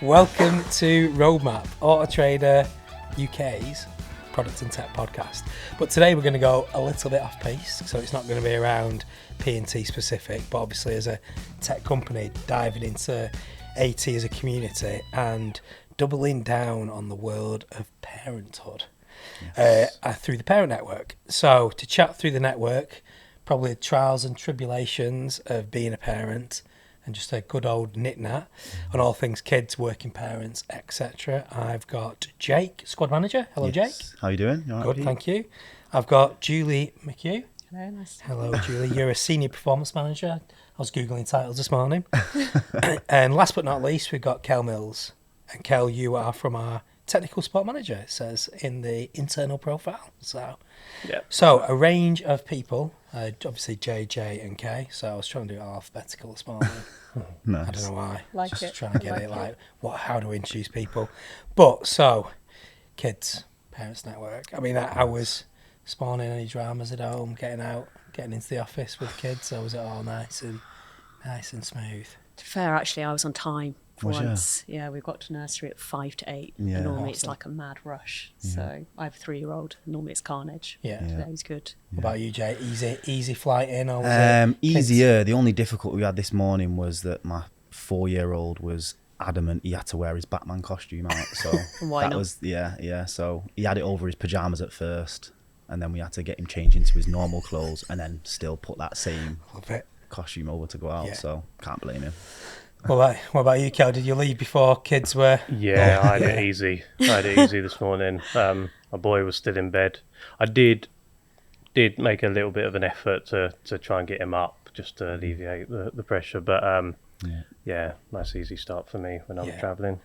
Welcome to Roadmap, Auto Trader UK's product and tech podcast. But today we're going to go a little bit off pace, so it's not going to be around P&T specific, but obviously as a tech company diving into AT as a community and doubling down on the world of parenthood through the parent network. So to chat through the network, probably the trials and tribulations of being a parent, and just a good old nit-nat on all things kids, working parents, etc. I've got Jake, squad manager. Hello, Jake. How you doing? You all right, Good, Pete? thank you. I've got Julie McHugh. Hello, nice. Hello, Julie. You're a senior performance manager. I was Googling titles this morning. And last but not least, we've got Kell Mills. And Kell, you are from our technical support manager, it says in the internal profile. So a range of people, obviously J, J and K. So I was trying to do it alphabetical this morning. Nice. I don't know why. Like Just it. trying to get Like it it. like, how do we introduce people? But so, kids, parents network. I mean, I was spawning any dramas at home, getting into the office with kids. So was it all nice and smooth? To be fair, actually, I was on time for Was ya? once. Yeah, we got to nursery at 5 to 8. Yeah. Normally it's Awesome. like a mad rush. So I have a 3-year-old. Normally it's carnage. Yeah. Yeah. Today was good. What about you, Jay? Easy flight in, or was it Easier. The only difficulty we had this morning was that my 4-year-old was adamant he had to wear his Batman costume out. So Why that not? was yeah. So he had it over his pajamas at first, and then we had to get him changed into his normal clothes, and then still put that same Love it. costume over to go out. Yeah. So can't blame him. What about you, Kel? Did you leave before kids were? Yeah, I had it easy. this morning. My boy was still in bed. I did make a little bit of an effort to try and get him up, just to alleviate the pressure. But yeah, nice easy start for me when I'm Yeah. travelling.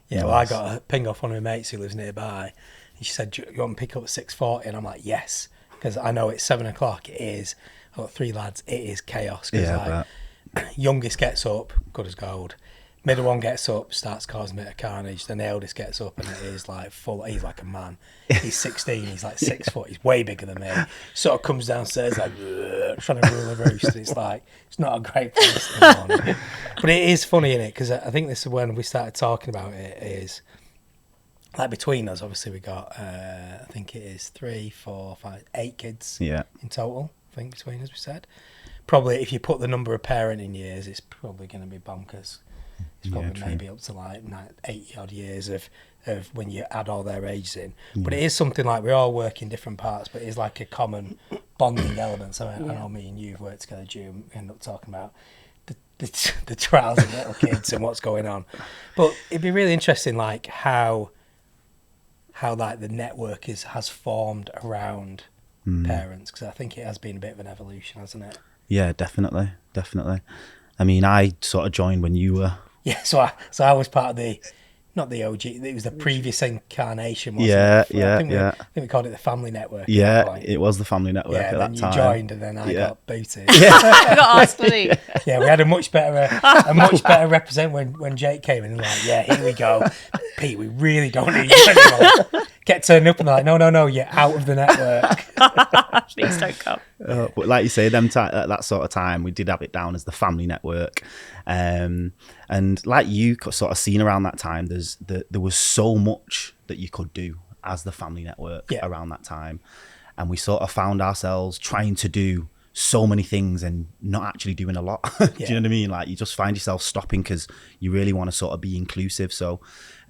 Yeah, well, I got a ping off one of my mates who lives nearby. And she said, "Do you want to pick up at 6:40?" And I'm like, yes, because I know it's 7:00. It is. I've got 3 lads. It is chaos. Cause Yeah, youngest gets up, good as gold. Middle one gets up, starts causing a bit of carnage. Then the eldest gets up, and it is like full. He's like a man. He's 16. He's like 6 foot. He's way bigger than me. Sort of comes downstairs like trying to rule a roost. It's like it's not a great place in the morning. But it is funny, innit? Because I think this is when we started talking about it. Is like between us, obviously we got I think it is 3, 4, 5, 8 kids Yeah. in total. I think between us, we said. Probably if you put the number of parenting years, it's probably going to be bonkers. It's probably true. maybe up to like 80 odd years of when you add all their ages in. But it is something like we all work in different parts, but it's like a common bonding element. So I know me and you've worked together, June, we end up talking about the trials of little kids and what's going on. But it'd be really interesting, like how like the network has formed around parents, because I think it has been a bit of an evolution, hasn't it? Yeah, definitely. I mean, I sort of joined when you were. Yeah, so I was part of not the OG, it was the previous incarnation, wasn't Yeah, it? yeah, I think yeah. I think we called it the family network. at that Yeah, point. it was the family network Yeah, at and that then you time. joined, and then I Yeah. got booted. I got asked, didn't he? Yeah, we had a much better represent when Jake came in and like, yeah, here we go, Pete, we really don't need you anymore. Get turned up and they're like, no, you're out of the network. Please don't come. But like you say, at that sort of time, we did have it down as the family network. And like you sort of seen around that time, there was so much that you could do as the family network around that time. And we sort of found ourselves trying to do so many things and not actually doing a lot. Do you know what I mean? Like you just find yourself stopping because you really want to sort of be inclusive. So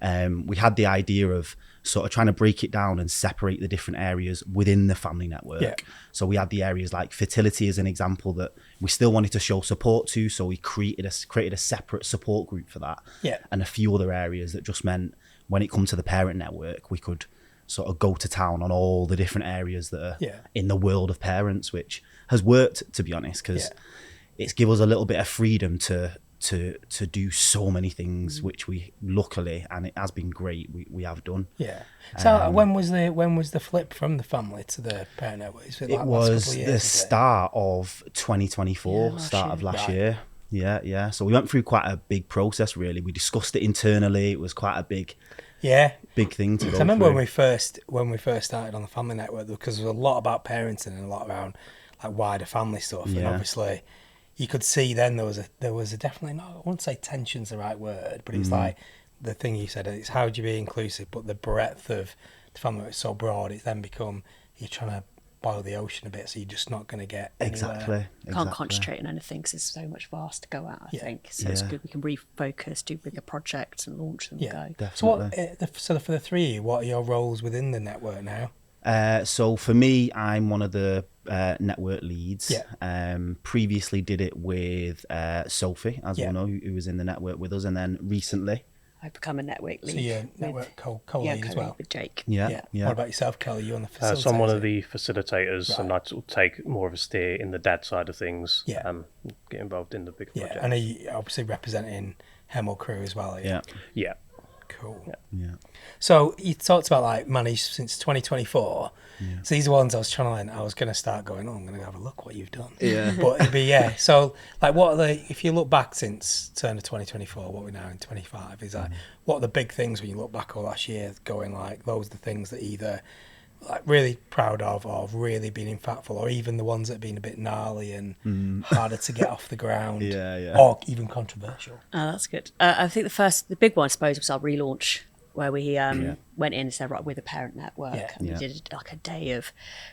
we had the idea of sort of trying to break it down and separate the different areas within the family network. Yeah. So we had the areas like fertility as an example that we still wanted to show support to. So we created a separate support group for that. Yeah. And a few other areas that just meant when it comes to the parent network, we could sort of go to town on all the different areas that are in the world of parents, which has worked, to be honest, because it's given us a little bit of freedom to do so many things, which we luckily, and it has been great, we have done. Yeah. So when was the flip from the family to the parent network? It was the start of 2024, start of last year. Yeah. So we went through quite a big process, really. We discussed it internally. It was quite a big thing to go So I remember through. when we first started on the family network, because there was a lot about parenting and a lot around like wider family stuff, and obviously you could see then there was a definitely, not, I wouldn't say tension's the right word, but it was like the thing you said, it's how do you be inclusive, but the breadth of the family is so broad, it's then become, you're trying to boil the ocean a bit, so you're just not going to get anywhere. Exactly. Can't concentrate on anything because there's so much vast to go at, I think. So it's good we can refocus, do bigger projects and launch them and go. Definitely. So for the three of you, what are your roles within the network now? So for me, I'm one of the network leads. Previously did it with Sophie, as we know, who was in the network with us, and then recently I've become a network lead. So you're network co-lead as well? with Jake. Yeah. What about yourself, Kell? Are you on the facilitators? So I'm one of the facilitators, and I sort of take more of a steer in the dad side of things. Get involved in the big project. And are you obviously representing Hemel Crew as well? Are you? Yeah. Cool. Yeah. So you talked about like managed since 2024. So these are ones I was trying to. I was going to start going. Oh, I'm going to have a look what you've done. Yeah. But it'd be So like, what are the? If you look back since turn of 2024, what we're now in 25 is like, what are the big things when you look back all last year? Going like those are the things that either like really proud of, or really been impactful, or even the ones that have been a bit gnarly and harder to get off the ground. Or even controversial. Oh, that's good. I think the big one, I suppose, was our relaunch, where we went in and said, right, we're the parent network. And we did like a day of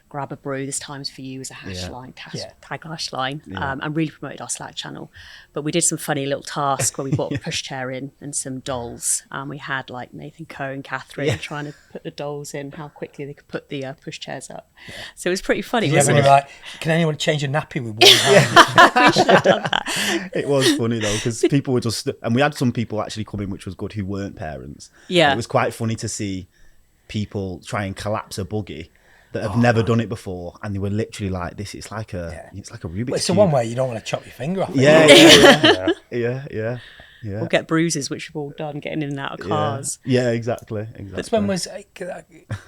grab a brew, this time's for you as a hashtag, tagline, and really promoted our Slack channel. But we did some funny little tasks where we brought a pushchair in and some dolls. We had like Nathan Coe and Catherine trying to put the dolls in, how quickly they could put the pushchairs up. So it was pretty funny. Yeah, when you were like, can anyone change a nappy with one hand? We should have done that. It was funny though, because people were just, and we had some people actually come in, which was good, who weren't parents. Yeah. It was quite funny to see people try and collapse a buggy that have never done it before, and they were literally like, "This it's like a Rubik's It's the cube." one where you don't want to chop your finger off. Yeah. We'll get bruises, which we've all done, getting in and out of cars. Yeah, exactly. That's when was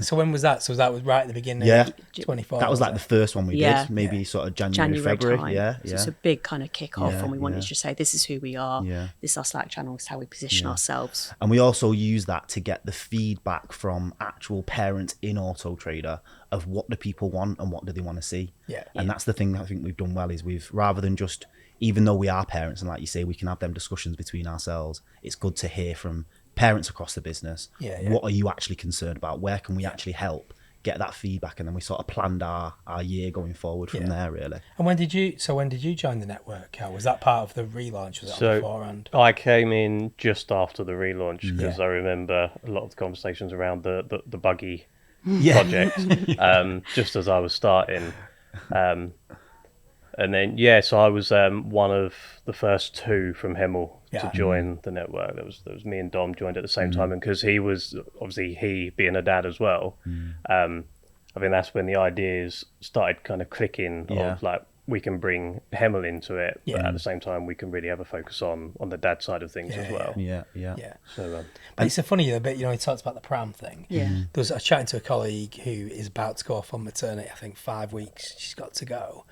when was that? So that was right at the beginning. Yeah. of 24. That was like the first one we did, maybe sort of January, February. Time. Yeah, So it's a big kind of kick-off, and we wanted to just say, this is who we are. Yeah. This is our Slack channel. This is how we position ourselves. And we also use that to get the feedback from actual parents in Auto Trader of what do people want and what do they want to see. And that's the thing that I think we've done well, is we've, rather than just, even though we are parents and like you say, we can have them discussions between ourselves, it's good to hear from parents across the business. What are you actually concerned about? Where can we actually help? Get that feedback, and then we sort of planned our year going forward from there, really. And when did you join the network, Cal? Was that part of the relaunch? Was that beforehand? I came in just after the relaunch, because I remember a lot of the conversations around the buggy project, just as I was starting. And then, so I was one of the first two from Hemel to join the network. There was me and Dom joined at the same time, and because he was, obviously he being a dad as well, I think that's when the ideas started kind of clicking of like, we can bring Hemel into it, but at the same time we can really have a focus on the dad side of things as well. Yeah. So, but it's a funny bit, he talks about the pram thing. I was chatting to a colleague who is about to go off on maternity, I think 5 weeks she's got to go.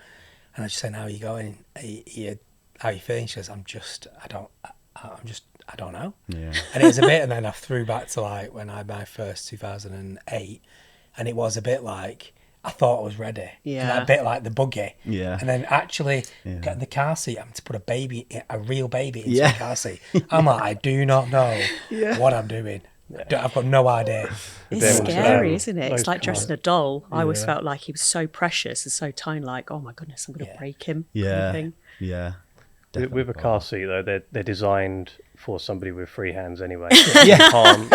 And I was just saying, how are you going? How are you feeling? She goes, I don't know. Yeah. And it was a bit, and then I threw back to like when I had my first 2008, and it was a bit like, I thought I was ready. And a bit like the buggy. Yeah. And then actually getting the car seat, having to put a real baby into a car seat. I'm like, I do not know what I'm doing. I've got no idea. It's scary, isn't it? It's like dressing a doll. I always felt like he was so precious and so tiny, like, oh my goodness, I'm going to break him. Kind of thing. With a car seat, though, they're designed for somebody with free hands anyway. You can't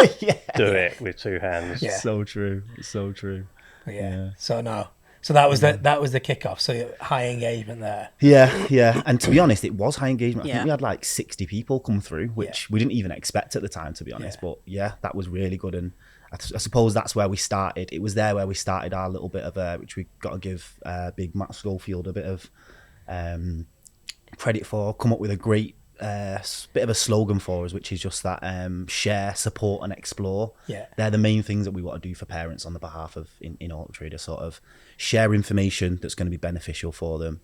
do it with two hands. So true. So that was the kickoff. So high engagement there. Yeah. And to be honest, it was high engagement. I think we had like 60 people come through, which we didn't even expect at the time, to be honest. But that was really good. And I suppose that's where we started. It was there where we started our little bit of which we got to give big Matt Schofield a bit of credit for. Come up with a great bit of a slogan for us, which is just that share, support and explore. They're the main things that we want to do for parents on the behalf of in Auto Trader, sort of share information that's going to be beneficial for them,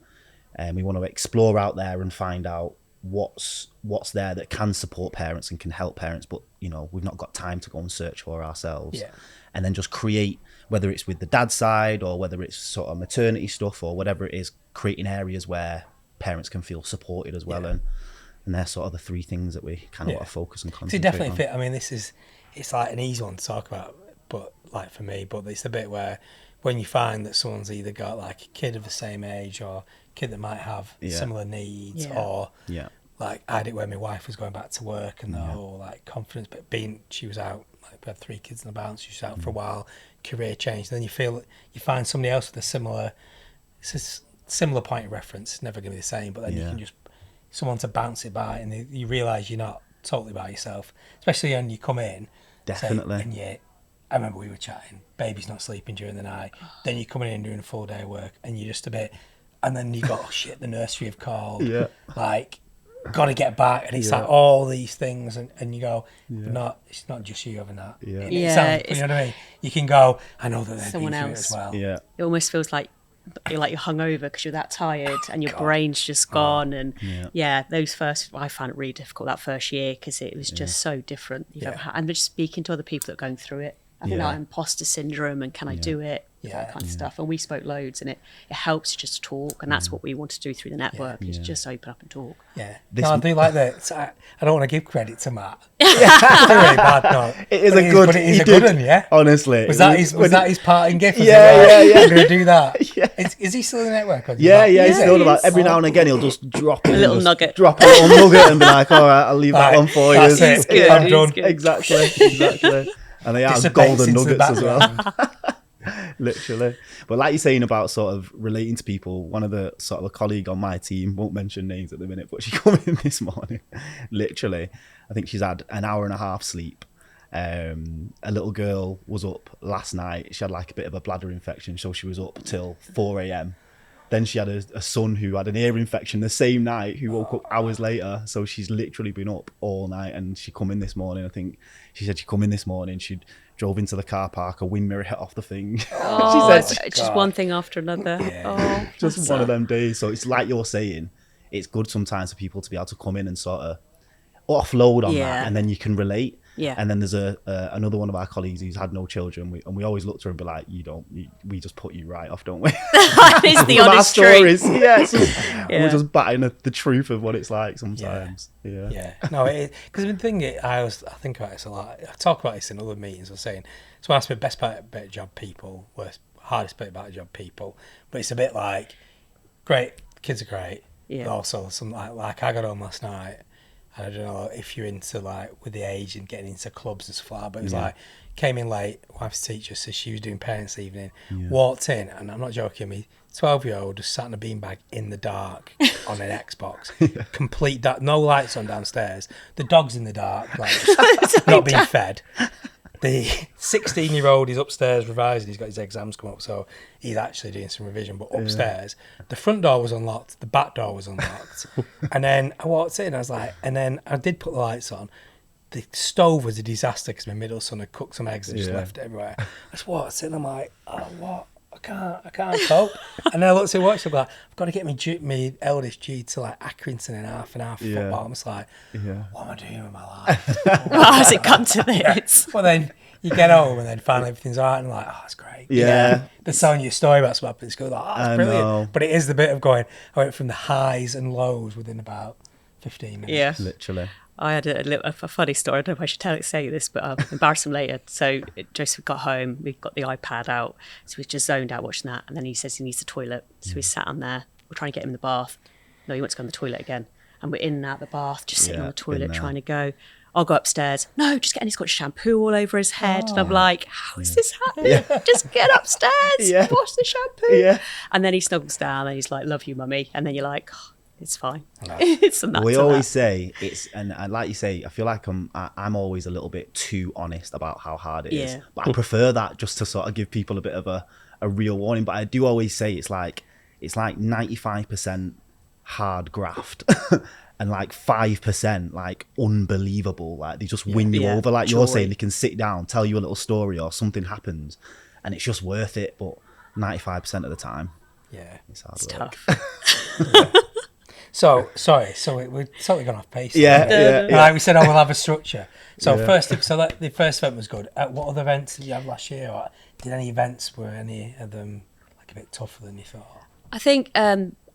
and we want to explore out there and find out what's there that can support parents and can help parents, but we've not got time to go and search for ourselves. And then just create, whether it's with the dad side or whether it's sort of maternity stuff or whatever it is, creating areas where parents can feel supported as well. And And they're sort of the three things that we kind of want to focus and concentrate So definitely on. fit. I mean, it's like an easy one to talk about, but like for me, but it's the bit where when you find that someone's either got like a kid of the same age or a kid that might have similar needs, or like I had it when my wife was going back to work and the whole like confidence, but she was out, like we had 3 kids in the balance, she was out for a while, career change, then you find somebody else with it's a similar point of reference, it's never going to be the same, but then you can just, someone to bounce it by, and you realise you're not totally by yourself, especially when you come in. Definitely. And I remember we were chatting, baby's not sleeping during the night, then you're coming in doing a full day of work, and you're just a bit, and then you go, oh shit, the nursery have called, like, got to get back, and it's like all these things, and you go, it's not just you having that. You know what I mean? You can go, I know that someone else as well. It almost feels like you're hungover because you're that tired and your brain's just gone. And those first, I found it really difficult that first year because it was just so different. And just speaking to other people that are going through it. I think that imposter syndrome and can I do it? That kind of stuff. And we spoke loads, and it helps just talk, and that's what we want to do through the network is just open up and talk. I do like that. So I don't want to give credit to Matt. It's really bad, no. It is a good one, honestly. Was that his parting gift? I'm going to do that. Is he still in the network? He's still about every now and again he'll just drop a little nugget. Drop a little nugget and be like, all right, I'll leave that one for you. That's it. I'm done. Exactly. And they are golden nuggets as well. Literally. But like you're saying about sort of relating to people, one of the sort of a colleague on my team, won't mention names at the minute, but she come in this morning, literally, I think she's had an hour and a half sleep. A little girl was up last night, she had like a bit of a bladder infection, so she was up till 4 a.m. Then she had a son who had an ear infection the same night, who woke up hours later. So she's literally been up all night, and she come in this morning. I think she said she come in this morning. She drove into the car park, a wind mirror hit off the thing. Oh, she said, just one thing after another. Oh, just one of them days. So it's like you're saying, it's good sometimes for people to be able to come in and sort of offload on that, and then you can relate. And then there's another one of our colleagues who's had no children, and we always look to her and be like, we just put you right off, don't we? It's the honest truth. We're just batting the truth of what it's like sometimes. No, because the thing I think about this a lot. I talk about this in other meetings. I was saying, so I asked me best part about job people, worst, hardest bit about job people, but it's a bit like, great, kids are great, but also some like I got home last night. I don't know if you're into like with the age and getting into clubs and stuff like that, but it was like came in late, wife's teacher, so she was doing parents' evening, walked in, and I'm not joking, me 12-year-old just sat in a beanbag in the dark on an Xbox, complete dark, no lights on downstairs, the dog's in the dark, like not being fed. The 16-year-old is upstairs revising. He's got his exams come up, so he's actually doing some revision. But upstairs, the front door was unlocked, the back door was unlocked. And then I walked in, I was like, and then I did put the lights on. The stove was a disaster because my middle son had cooked some eggs and just left it everywhere. I just walked in, I'm like, oh, what? I can't cope. And then I looked at watch, I'm like, I've got to get my eldest G to like Accrington in half an hour for football. I'm just like, what am I doing with my life? How has it come to this? Well, then you get home and then finally everything's all right, and I'm like, oh, that's great. They're telling you a story about something happened at school, like, oh, that's brilliant. Know. But it is the bit of going, I went from the highs and lows within about 15 minutes. Yeah. Literally. I had a funny story. I don't know if I should say this, but I'll embarrass him later. So Joseph got home. We got the iPad out. So we just zoned out watching that. And then he says he needs the toilet. So we sat on there. We're trying to get him in the bath. No, he wants to go in the toilet again. And we're in and out the bath, just sitting on the toilet trying to go. I'll go upstairs. No, just getting, he's got shampoo all over his head. And I'm like, how is this happening? Just get upstairs, wash the shampoo. And then he snuggles down and he's like, love you, mummy. And then you're like, oh, it's fine. It's a we always say it's, and like you say, I feel like I'm always a little bit too honest about how hard it is. But I prefer that just to sort of give people a bit of a real warning. But I do always say it's like 95% hard graft and like 5% like unbelievable. Like they just win you over. Like you're saying, they can sit down, tell you a little story or something happens and it's just worth it. But 95% of the time, it's hard work. Tough. So we're totally gone off pace. Yeah. We said, we'll have a structure. So the first event was good. What other events did you have last year? Or did any events, were any of them like a bit tougher than you thought? I think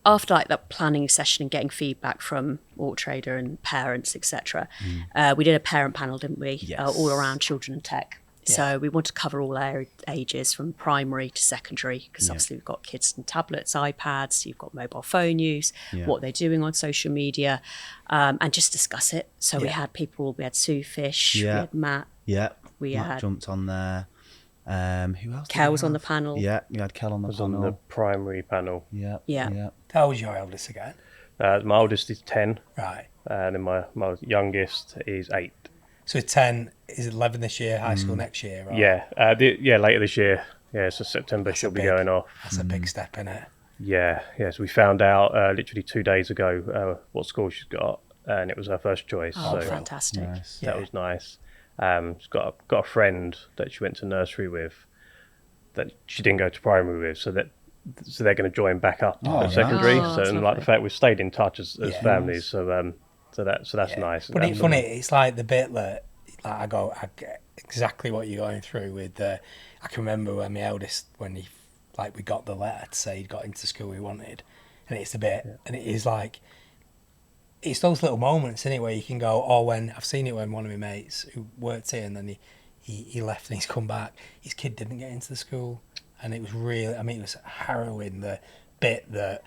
after like that planning session and getting feedback from Auto Trader and parents, etc., we did a parent panel, didn't we? Yes. All around children and tech. Yeah. So we want to cover all ages from primary to secondary, because obviously we've got kids and tablets, iPads, you've got mobile phone use, what they're doing on social media, and just discuss it. So we had Sue Fish, we had Matt. Yeah, we Matt had jumped on there. Who else? Kell was on the panel. Yeah, you had Kell on the panel. On the primary panel. Yeah. How was your eldest again? My oldest is 10. Right. And then my youngest is 8. So 10 is 11 this year, high school next year, right? Yeah, later this year. Yeah, so September she'll be going off. That's a big step, isn't it? Yeah. So we found out literally 2 days ago what school she's got, and it was her first choice. Oh, so fantastic. Nice. that was nice. She's got a friend that she went to nursery with that she didn't go to primary with, so they're going to join back up at secondary. Oh, So, and like the fact we've stayed in touch as families, so that's nice. But it's funny, it's like the bit that I get exactly what you're going through with I can remember when my eldest, when we got the letter to say he'd got into school we wanted, and it's the bit, and it is like, it's those little moments, isn't it, where you can go, when I've seen it when one of my mates who worked here, and then he left and he's come back, his kid didn't get into the school, and it was really, it was harrowing, the bit that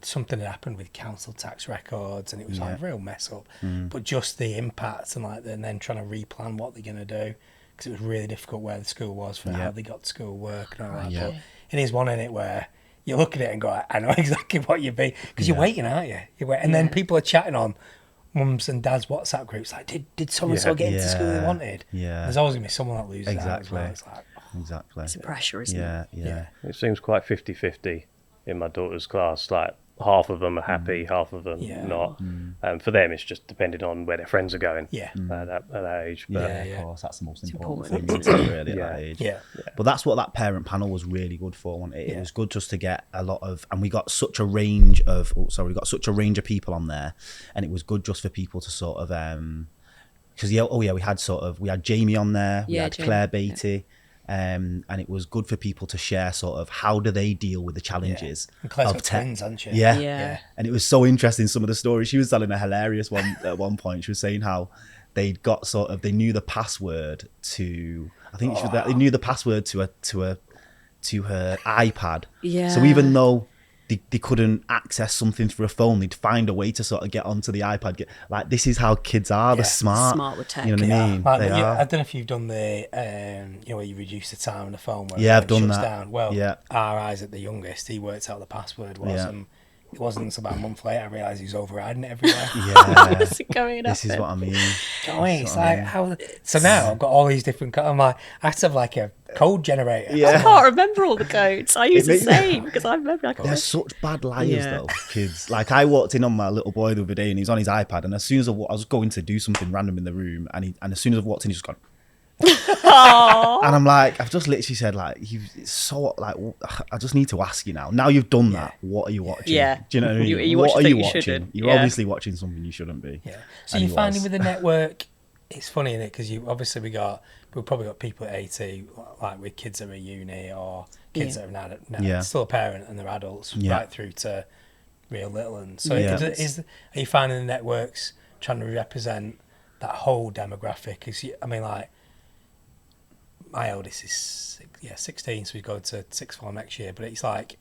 something had happened with council tax records, and it was like a real mess up. But just the impact and then trying to replan what they're going to do, because it was really difficult where the school was for how they got to school work and all that. But it is one in it where you look at it and go, I know exactly what you'd be, because you're waiting, aren't you? And then people are chatting on mums and dads WhatsApp groups like, did so and so get into school they wanted? There's always going to be someone that loses out as well. It's like, exactly. It's a pressure, isn't it? Yeah. It seems quite 50-50 in my daughter's class. Like, half of them are happy, half of them not. For them, it's just depending on where their friends are going at that age. But Of course, that's the most important thing, isn't it, really, at that age. But that's what that parent panel was really good for, wasn't it? It was good just to get a lot of, and we got such a range of people on there, and it was good just for people to sort of, because we had Jamie on there, we had Claire Beatty. And it was good for people to share sort of how do they deal with the challenges of tech. Twins, hasn't she? Yeah. And it was so interesting, some of the stories. She was telling a hilarious one at one point. She was saying how they knew the password to, they knew the password to her iPad. Yeah. So even though they couldn't access something through a phone, they'd find a way to sort of get onto the iPad. This is how kids are. They're smart with tech. You know what I mean? They are. I don't know if you've done the, where you reduce the time on the phone. Yeah, I've done that. Down. Well, our Isaac, the youngest, he worked out the password was, and it wasn't until about a month later I realised he was overriding it everywhere. This is what I mean. It's like, how? So now I've got all these different. I'm like, I have to have like a code generator. I can't remember all the codes. I use the same because I remember. They're such bad liars, though, kids. Like, I walked in on my little boy the other day, and he's on his iPad, and as soon as I was going to do something random in the room, and as soon as I've walked in, he's just gone. And I'm like, I've just literally said, like, it's so, like, I just need to ask you now. Now you've done that, what are you watching? Yeah. Do you know what I mean? What are you watching? You're obviously watching something you shouldn't be. Yeah. So you're finding with the network, it's funny, isn't it? Because we've probably got people at 80, like with kids that are at uni or kids that are now still a parent and they're adults, right through to real little. And so are you finding the networks trying to represent that whole demographic? My eldest is 16, so he's going to sixth form next year. But it's like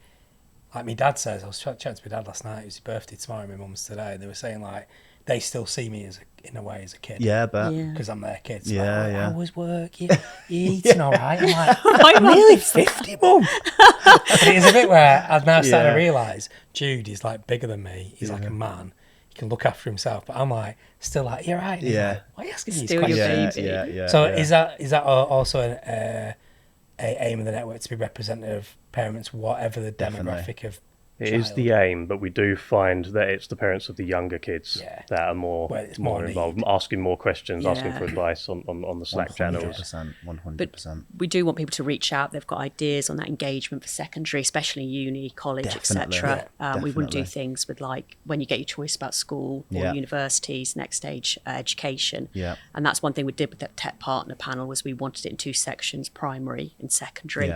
my dad says, I was chatting to my dad last night, it was his birthday tomorrow, my mum's today, and they were saying, like, they still see me in a way as a kid. Yeah, but because I'm their kid. So how was work? You eating all right? I'm like, I'm nearly 50, mum. But it is a bit where I've now started to realise Jude is like bigger than me. He's like a man. He can look after himself. But I'm like, still like, you're right. Like, why are you asking these questions? Baby. So is that also an aim of the network, to be representative of parents, whatever the demographic of It is the aim, but we do find that it's the parents of the younger kids that are more involved, asking more questions, asking for advice on the Slack channels. 100%. But we do want people to reach out. They've got ideas on that engagement for secondary, especially uni, college, etc. We wouldn't do things with, like, when you get your choice about school or universities, next stage education. And that's one thing we did with that tech partner panel, was we wanted it in 2 sections, primary and secondary.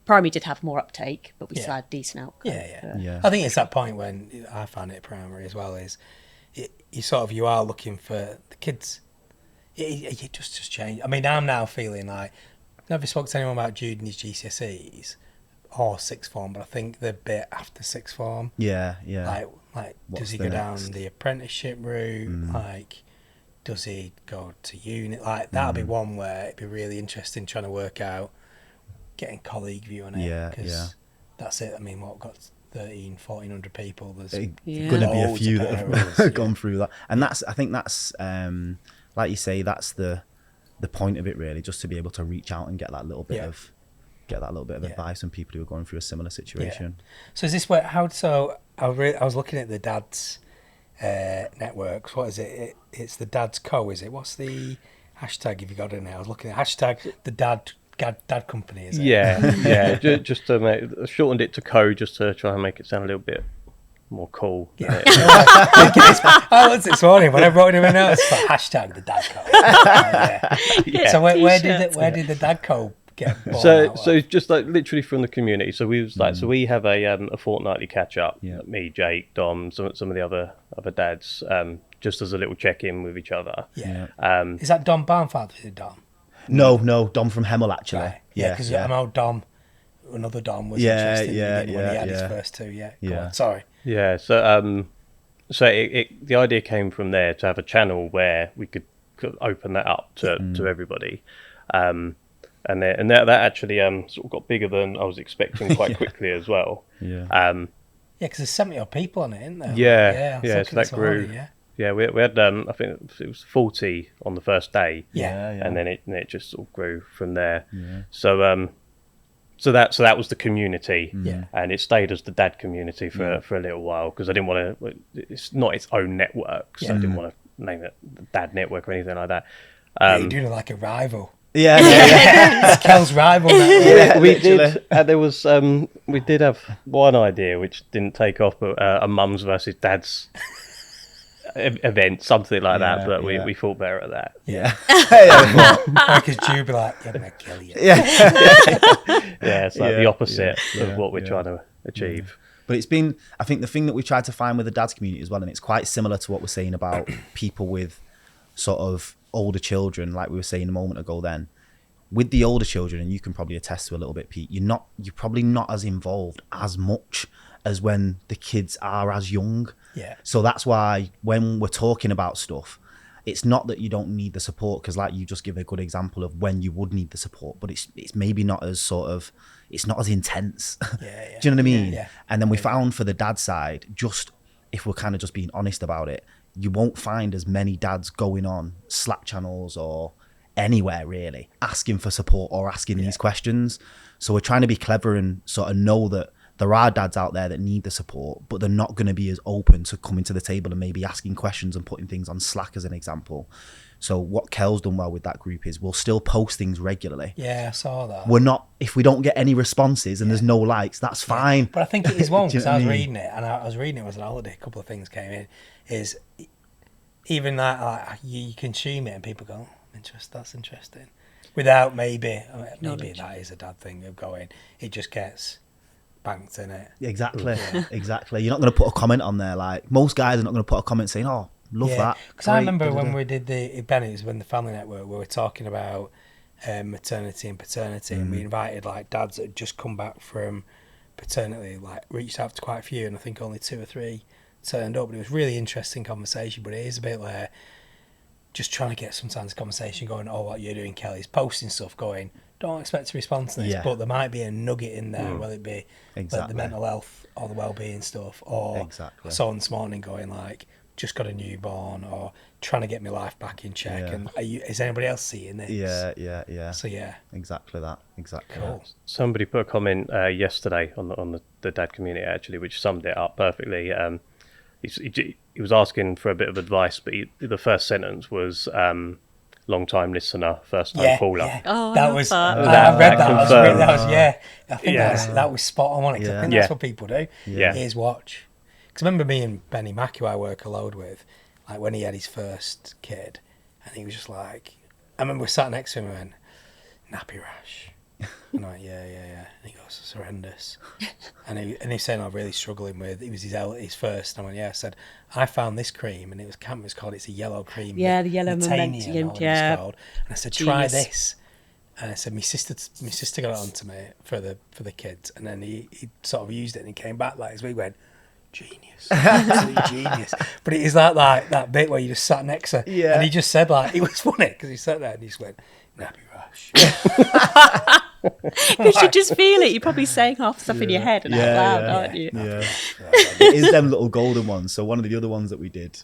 primary did have more uptake, but we still had decent outcome. Yeah. I think it's that point when I found it primary as well, is you are looking for the kids. It just changed. I mean, I'm now feeling like, never spoke to anyone about Jude and his GCSEs or sixth form, but I think the bit after sixth form. Yeah. Like does he go down the apprenticeship route? Like, does he go to uni? Like, that'll be one where it'd be really interesting trying to work out getting colleague view on it. Yeah. That's it. I mean, what, got 1,400 people? There's going to be a few that have gone through that, and I think that's like you say, that's the point of it, really, just to be able to reach out and get that little bit of advice from people who are going through a similar situation. So is this where I was looking at the dads networks. What is it? It's the Dad's Co, is it? What's the hashtag, if you got it now? I was looking at hashtag the dad company, is it? Yeah. Just to shortened it to Co, just to try and make it sound a little bit more cool. Yeah. I was this morning when I wrote him a note, it's like hashtag the Dad Co. So where did the Dad Co get born so just like literally from the community. So we was like, so we have a fortnightly catch up. Me, Jake, Dom, some of the other dads, just as a little check in with each other. Is that Dom Barnfather? Is it Dom? No, Dom from Hemel, actually. Right. Yeah, I know Dom. Another Dom was interested when he had his first two. Go on, sorry. Yeah, so the idea came from there, to have a channel where we could open that up to everybody, and that actually sort of got bigger than I was expecting quite quickly as well. Because there's 70 odd people on it, isn't there? Yeah. So that grew. Yeah, we had I think it was 40 on the first day. And then it just sort of grew from there. So that was the community, and it stayed as the dad community for a little while, because I didn't want to. It's not its own network, so I didn't want to name it the Dad Network or anything like that. You're doing it like a rival. Yeah. It's Kell's rival network. We did. There was we did have one idea which didn't take off, but a mums versus dads event, something like that, but we thought better at that. Because Jude be like, I'm gonna kill you. It's like the opposite of what we're trying to achieve. But it's been, I think, the thing that we tried to find with the dads community as well, and it's quite similar to what we're saying about people with sort of older children, like we were saying a moment ago then. With the older children, and you can probably attest to a little bit, Pete, you're probably not as involved as much as when the kids are as young. So that's why when we're talking about stuff, it's not that you don't need the support, because like you just give a good example of when you would need the support, but it's maybe not as sort of, it's not as intense. Do you know what I mean? And then we found for the dad side, just if we're kind of just being honest about it, you won't find as many dads going on Slack channels or anywhere really asking for support or asking these questions. So we're trying to be clever and sort of know that there are dads out there that need the support, but they're not going to be as open to coming to the table and maybe asking questions and putting things on Slack as an example. So what Kell's done well with that group is we'll still post things regularly. Yeah, I saw that. We're not, if we don't get any responses and there's no likes, that's fine. But I think it is one, because I was reading it, and I was reading it was an holiday, a couple of things came in, is even that, like, you consume it and people go, that's interesting. Without maybe that is a dad thing of going, it just gets banked in it. Exactly. You're not going to put a comment on there. Like, most guys are not going to put a comment saying, oh, love that. Because I remember when we did when the Family Network, we were talking about maternity and paternity, and we invited like dads that had just come back from paternity, like reached out to quite a few, and I think only 2 or 3 turned up. But it was really interesting conversation, but it is a bit like just trying to get sometimes a conversation going, what you're doing, Kelly's posting stuff going, don't expect to respond to this, but there might be a nugget in there, whether it be like the mental health or the well-being stuff, or I saw this morning going like, just got a newborn, or trying to get my life back in check, and is anybody else seeing this? Yeah. So exactly that. Cool. Somebody put a comment yesterday on the dad community actually, which summed it up perfectly. He was asking for a bit of advice, but the first sentence was long time listener, first time caller. Yeah. I read that. I think that was spot on, wasn't it? I think that's what people do. Is watch. Because I remember me and Benny Mack, who I work a load with, like when he had his first kid, and he was just like, I remember we sat next to him and went, nappy rash. I'm like, yeah. And he goes, it's horrendous. and he's saying I'm really struggling with, it was his first. And I went, yeah. I said, I found this cream, and it was called, it's a yellow cream. Yeah, the yellow Metanium, yeah. It's called. And I said, try this. And I said, my sister got it onto me for the kids. And then he sort of used it, and he came back like as we went, genius, absolute genius. But it is like that bit where you just sat next to her, and he just said like, it was funny because he sat there and he just went, nappy rash. Because you just feel it. You're probably saying half stuff in your head and out loud, aren't you? Yeah. It is them little golden ones. So one of the other ones that we did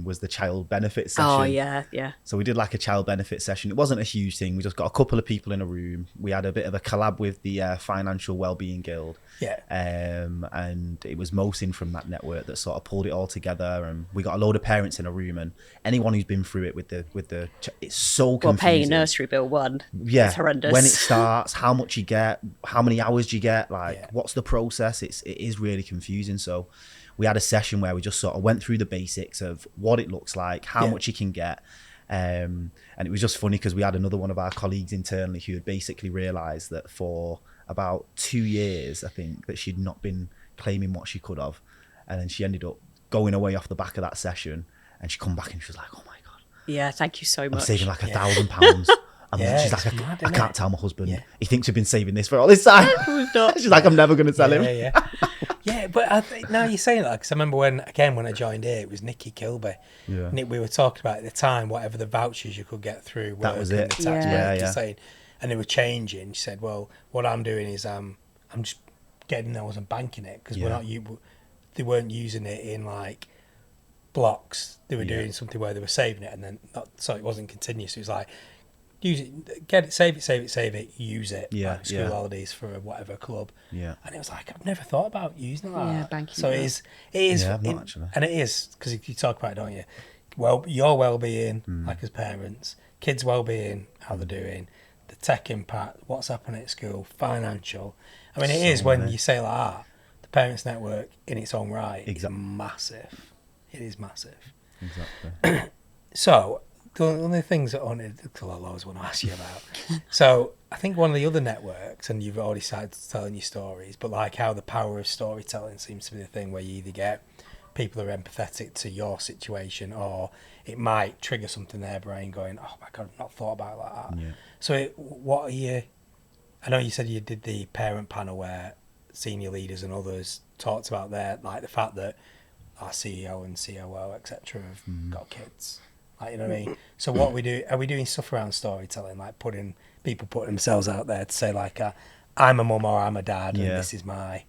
was the child benefit session. Oh, yeah. So we did like a child benefit session. It wasn't a huge thing. We just got a couple of people in a room. We had a bit of a collab with the Financial Wellbeing Guild. Yeah. And it was Mosin from that network that sort of pulled it all together. And we got a load of parents in a room, and anyone who's been through it with the it's so confusing. Well, paying a nursery bill it's horrendous. When it starts, how much you get, how many hours do you get, what's the process? It is really confusing. So we had a session where we just sort of went through the basics of what it looks like, how much you can get. And it was just funny because we had another one of our colleagues internally who had basically realised that for about 2 years, I think, that she'd not been claiming what she could have. And then she ended up going away off the back of that session, and she come back and she was like, oh my God. Yeah, thank you so much. I'm saving like £1,000. And then she's like, mad, I can't tell my husband. Yeah. He thinks we've been saving this for all this time. She's like, I'm never going to tell him. Yeah, but I think now you're saying that, because I remember when I joined here, it was Nikki Kilby. Yeah. Nick, we were talking about at the time, whatever the vouchers you could get through work, that was it. The tax saying, and they were changing. She said, well, what I'm doing is I'm just getting there, I wasn't banking it, because they weren't using it in like blocks. They were doing something where they were saving it, and then so it wasn't continuous. It was like, use it, get it, save it, use it. Like school holidays for whatever club. Yeah. And it was like, I've never thought about using it like that. Banking. So it is, I've not actually. And it is, because you talk about it, don't you? Well, your well-being, like as parents, kids' well-being, how they're doing, the tech impact, what's happening at school, financial. I mean, it is when you say like that, the Parents Network in its own right is massive. It is massive. Exactly. So, the only things that I always want to ask you about. So, I think one of the other networks, and you've already started telling your stories, but like how the power of storytelling seems to be the thing where you either get people who are empathetic to your situation, or it might trigger something in their brain going, oh my God, I've not thought about it like that. Yeah. So, what are you... I know you said you did the parent panel where senior leaders and others talked about the fact that our CEO and COO, etc., have got kids. Like, you know what I mean? So what we do, are we doing stuff around storytelling, like putting themselves out there to say like, I'm a mum or I'm a dad, and this is my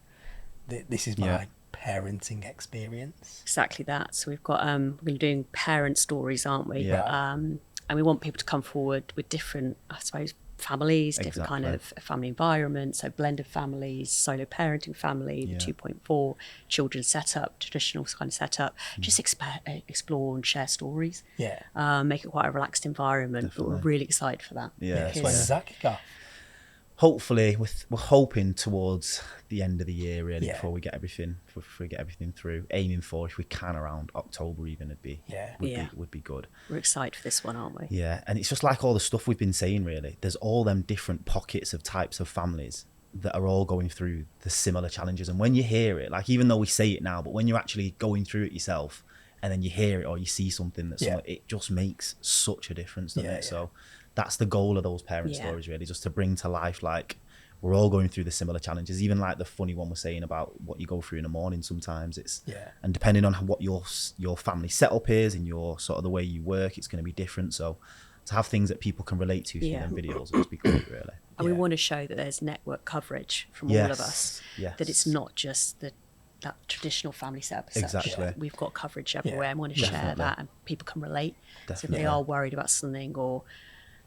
parenting experience. Exactly that. So we've got we're going to be doing parent stories, aren't we? Yeah. And we want people to come forward with different, I suppose, families, different kind of family environments, so blended families, solo parenting family, the 2.4 children setup, traditional kind of setup. Just explore and share stories. Yeah. Make it quite a relaxed environment. Definitely. But we're really excited for that. Yeah. So when does that kick off? Hopefully, we're hoping towards the end of the year, really, before we get everything through. Aiming for, if we can, around October even, would be good. We're excited for this one, aren't we? Yeah, and it's just like all the stuff we've been saying, really. There's all them different pockets of types of families that are all going through the similar challenges. And when you hear it, like, even though we say it now, but when you're actually going through it yourself, and then you hear it or you see something it just makes such a difference, doesn't it? So that's the goal of those parent stories, really, just to bring to life, like, we're all going through the similar challenges. Even like the funny one we're saying about what you go through in the morning sometimes, and depending on what your family setup is and your sort of the way you work, it's going to be different. So to have things that people can relate to through them videos would be great, really. And we want to show that there's network coverage from all of us, that it's not just that traditional family setup as such. We've got coverage everywhere, and want to share that, and people can relate. So if they are worried about something, or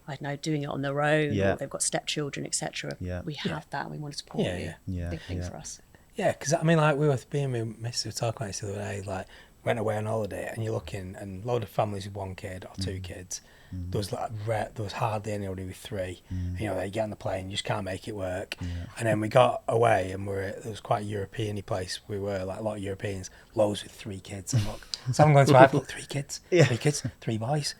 I don't know, doing it on their own, or they've got stepchildren, etc. We have that, and we want to support you. Big thing for us. Yeah, because I mean, like we were talking about this the other day. Like, went away on holiday, and you're looking, and a load of families with one kid or two kids, there was there was hardly anybody with 3. You know, they get on the plane, you just can't make it work. And then we got away, and it was quite a European-y place. We were like a lot of Europeans, loads with 3 kids. And look, so I'm going to have 3 kids, 3 kids, 3 boys,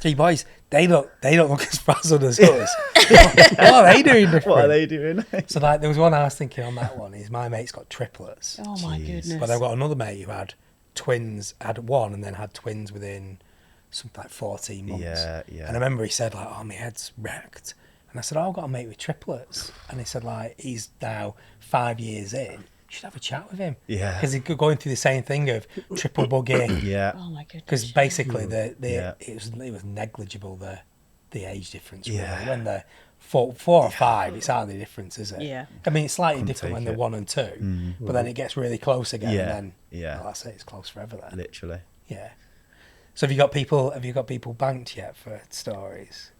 3 boys. They don't look as frazzled as us. What are they doing different? What are they doing? So like, there was one I was thinking on that one is my mate's got triplets. Oh my goodness! But I've got another mate who had twins, had one, and then had twins within something like 14 months. Yeah. And I remember he said like, "Oh, my head's wrecked," and I said, "Oh, I've got a mate with triplets," and he said like, "He's now 5 years in. You should have a chat with him." Yeah. Because he's going through the same thing of triple buggy. Yeah. Oh my goodness! Because basically it was negligible the age difference. Really. Yeah. When they're 4 or 5, it's hardly a difference, is it? Yeah. I mean, it's slightly Couldn't different when take they're it. 1 and 2, but then it gets really close again, Yeah. and then Yeah. well, that's it. It's close forever then. Literally. Yeah. So have you got people banked yet for stories?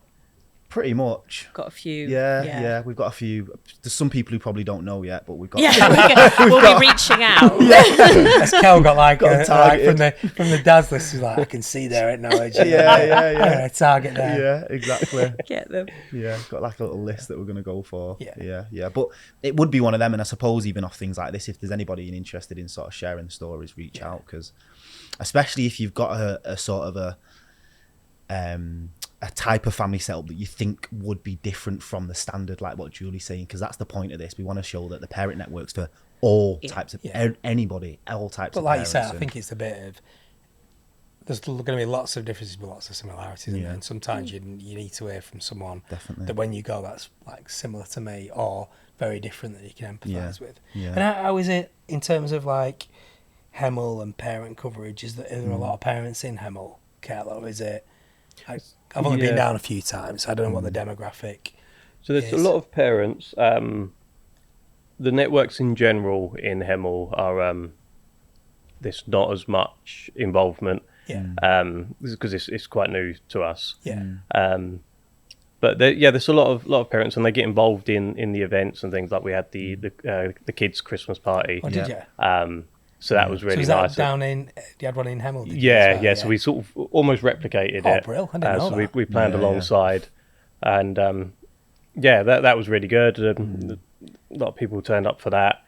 Pretty much. Got a few. Yeah. We've got a few. There's some people who probably don't know yet, but we've got. Yeah, we'll be reaching out. Has Kell got like targeted. from the dad's list? He's like, I can see there at knowledge. Yeah. Target there. Yeah, exactly. Get them. Yeah, got like a little list that we're going to go for. Yeah. Yeah. But it would be one of them, and I suppose even off things like this, if there's anybody interested in sort of sharing the stories, reach out, because especially if you've got a sort of a type of family setup that you think would be different from the standard, like what Julie's saying, because that's the point of this. We want to show that the parent network's for all types of anybody, all types But of like you parents. said, I think it's a bit of there's going to be lots of differences but lots of similarities, isn't there? And sometimes you need to hear from someone Definitely. that when you go, that's like similar to me or very different that you can empathise with. Yeah. And how is it in terms of like Hemel and parent coverage? Is there a lot of parents in Hemel, Kell, or is it? I've only been down a few times. So I don't know what the demographic. So there's a lot of parents. The networks in general in Hemel are there's not as much involvement. Yeah. Because it's quite new to us. Yeah. But there's a lot of parents, and they get involved in the events and things. Like we had the kids' Christmas party. Oh, did you? So that was really so was nice. that down in? You had one in Hemel. Did you, Yeah, as well? So we sort of almost replicated it. Brill. I didn't know so that. we planned alongside, and that was really good. A lot of people turned up for that.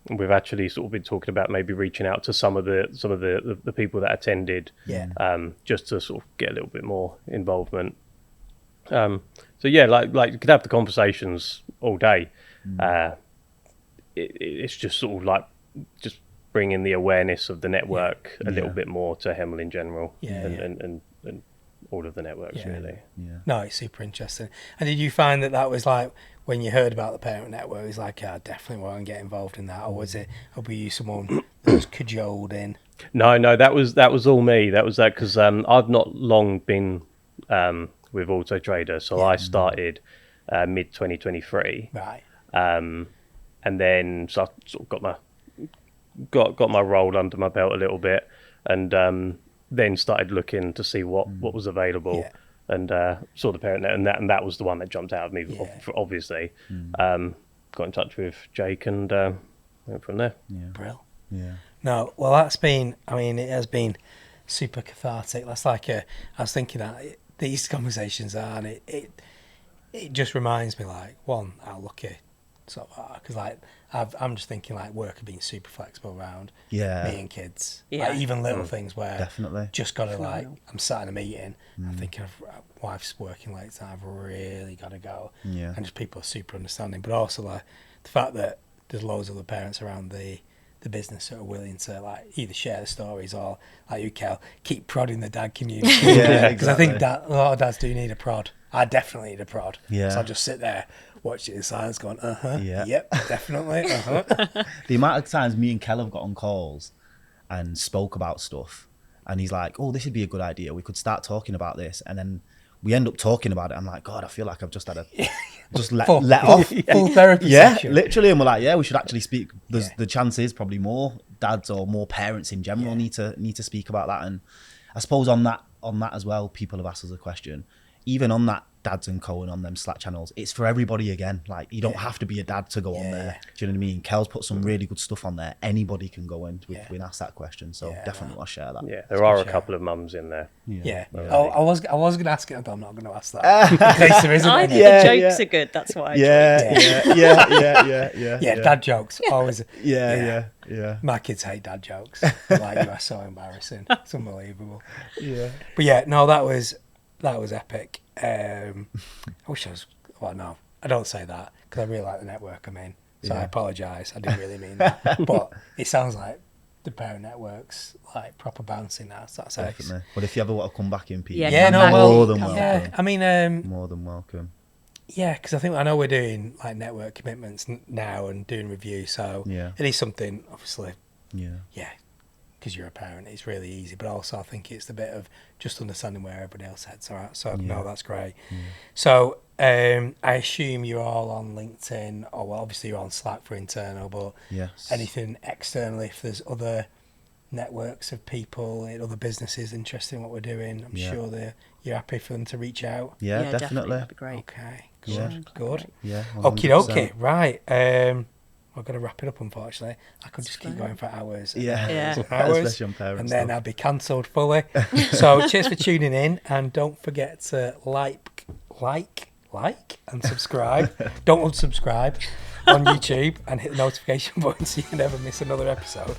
We've actually sort of been talking about maybe reaching out to some of the people that attended, just to sort of get a little bit more involvement. So like you could have the conversations all day. It's just sort of like just bringing the awareness of the network a little bit more to Hemel in general, and all of the networks really. Yeah. No, it's super interesting. And did you find that was like when you heard about the parent network, it was like, I definitely want to get involved in that, or was it? Or were you someone that was cajoled in? No, that was all me. That was that because I've not long been with Auto Trader, so I started mid 2023, Right. and then so I sort of got my role under my belt a little bit, and then started looking to see what was available, and saw the parent net, and that was the one that jumped out at me, obviously. Got in touch with Jake and went from there. Brill. Yeah. No, well, it has been super cathartic. That's like I was thinking that these conversations are, and it just reminds me like, one, how lucky sort of because like I'm just thinking like work have been super flexible around me and kids, like even little things where definitely just gotta like I'm sat in a meeting, I'm thinking of wife's working late, so I've really got to go, and just people are super understanding, but also like the fact that there's loads of other parents around the business that are willing to like either share the stories or like you, Kell, keep prodding the dad community, because I think that a lot of dads do need a prod. I definitely need a prod, so I'll just sit there watch it in silence going, yep, definitely, The amount of times me and Kell have got on calls and spoke about stuff, and he's like, oh, this would be a good idea, we could start talking about this, and then we end up talking about it. I'm like, God, I feel like I've just had a let off full therapy session. Literally, and we're like, we should actually speak. The chance is probably more dads or more parents in general need to speak about that. And I suppose on that as well, people have asked us a question, even on that Dads and Co and on them Slack channels, it's for everybody again. Like, you don't have to be a dad to go on there. Do you know what I mean? Kell's put some really good stuff on there. Anybody can go in when asked that question. So definitely want to share that. Yeah, there are a couple of mums in there. Oh, I was going to ask it, but I'm not going to ask that. In case there isn't I any. think the jokes are good. That's why I Yeah, dad jokes. Always. Yeah. My kids hate dad jokes. Like, you are so embarrassing. It's unbelievable. Yeah. But yeah, no, that was epic. I wish I was. Well, no, I don't say that because I really like the network I'm in. So I apologise. I didn't really mean that. But it sounds like the parent network's like proper bouncing now. So that's definitely. But if you ever want to come back in, Pete, more than welcome. Yeah, I mean, more than welcome. Yeah, because I know we're doing like network commitments now and doing reviews. So it is something, obviously. Yeah. Because you're a parent, it's really easy. But also, I think it's the bit of just understanding where everybody else heads are at. So, no, that's great. So, I assume you're all on LinkedIn, or well, obviously you're on Slack for internal, but anything externally, if there's other networks of people in other businesses interested in what we're doing, I'm sure you're happy for them to reach out. Yeah, definitely. That'd be great. Okay, good. Yeah, okie dokie, right. I've got to wrap it up, unfortunately. I could just keep going for hours. Hours, and then I'll be cancelled fully. So cheers for tuning in, and don't forget to like, and subscribe. Don't unsubscribe on YouTube, and hit the notification button so you never miss another episode.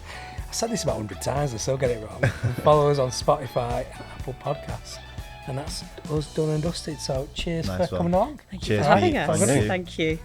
I said this about 100 times, I still get it wrong. And follow us on Spotify and Apple Podcasts. And that's us done and dusted. So cheers for coming along. Thank you for having us. Thank you.